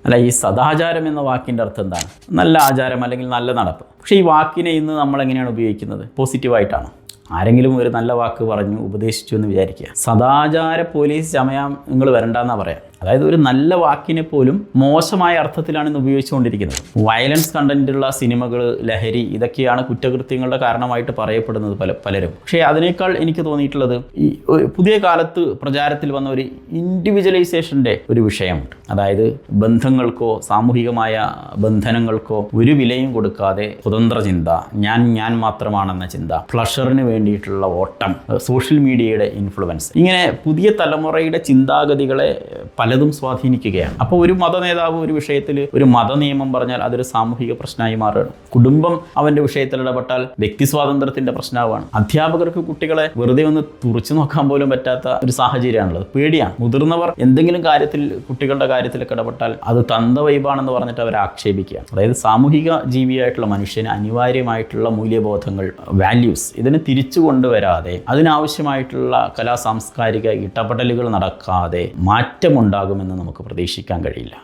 അല്ല, ഈ സദാചാരം എന്ന വാക്കിൻ്റെ അർത്ഥം എന്താണ്? നല്ല ആചാരം അല്ലെങ്കിൽ നല്ല നടപ്പ്. പക്ഷേ ഈ വാക്കിനെ ഇന്ന് നമ്മൾ എങ്ങനെയാണ് ഉപയോഗിക്കുന്നത്? പോസിറ്റീവായിട്ടാണ്. ആരെങ്കിലും ഒരു നല്ല വാക്ക് പറഞ്ഞു, ഉപദേശിച്ചു എന്ന് വിചാരിക്കുക. സദാചാര പോലീസ് ചമയാൻ നിങ്ങൾ വരണ്ടെന്നാണ് പറയാം. അതായത് ഒരു നല്ല വാക്കിനെ പോലും മോശമായ അർത്ഥത്തിലാണ് ഇന്ന് ഉപയോഗിച്ചുകൊണ്ടിരിക്കുന്നത്. വയലൻസ് കണ്ടന്റുള്ള സിനിമകൾ, ലഹരി, ഇതൊക്കെയാണ് കുറ്റകൃത്യങ്ങളുടെ കാരണമായിട്ട് പറയപ്പെടുന്നത് പലരും. പക്ഷേ അതിനേക്കാൾ എനിക്ക് തോന്നിയിട്ടുള്ളത് ഈ പുതിയ കാലത്ത് പ്രചാരത്തിൽ വന്ന ഒരു ഇൻഡിവിജ്വലൈസേഷൻ്റെ ഒരു വിഷയമുണ്ട്. അതായത് ബന്ധങ്ങൾക്കോ സാമൂഹികമായ ബന്ധനങ്ങൾക്കോ ഒരു വിലയും കൊടുക്കാതെ സ്വതന്ത്ര ചിന്ത, ഞാൻ മാത്രമാണെന്ന ചിന്ത, പ്ലഷറിന് വേണ്ടിയിട്ടുള്ള ഓട്ടം, സോഷ്യൽ മീഡിയയുടെ ഇൻഫ്ലുവൻസ്, ഇങ്ങനെ പുതിയ തലമുറയുടെ ചിന്താഗതികളെ പലതും സ്വാധീനിക്കുകയാണ്. അപ്പോൾ ഒരു മതനേതാവ് ഒരു വിഷയത്തിൽ ഒരു മതനിയമം പറഞ്ഞാൽ അതൊരു സാമൂഹിക പ്രശ്നമായി മാറുകയാണ്. കുടുംബം അവൻ്റെ വിഷയത്തിൽ ഇടപെട്ടാൽ വ്യക്തി സ്വാതന്ത്ര്യത്തിൻ്റെ പ്രശ്നമാണ്. അധ്യാപകർക്ക് കുട്ടികളെ വെറുതെ ഒന്ന് തുറച്ചു നോക്കാൻ പോലും പറ്റാത്ത ഒരു സാഹചര്യമാണുള്ളത്. പേടിയാണ്. മുതിർന്നവർ എന്തെങ്കിലും കാര്യത്തിൽ കുട്ടികളുടെ കാര്യത്തിലൊക്കെ ഇടപെട്ടാൽ അത് തന്ത വൈബാണെന്ന് പറഞ്ഞിട്ട് അവരെ ആക്ഷേപിക്കുക. അതായത് സാമൂഹിക ജീവിയായിട്ടുള്ള മനുഷ്യന് അനിവാര്യമായിട്ടുള്ള മൂല്യബോധങ്ങൾ, വാല്യൂസ്, ഇതിനെ തിരിച്ചു കൊണ്ടുവരാതെ, അതിനാവശ്യമായിട്ടുള്ള കലാ സാംസ്കാരിക ഇടപെടലുകൾ നടക്കാതെ മാറ്റമുണ്ടാകുമെന്ന് നമുക്ക് പ്രതീക്ഷിക്കാൻ കഴിയില്ല.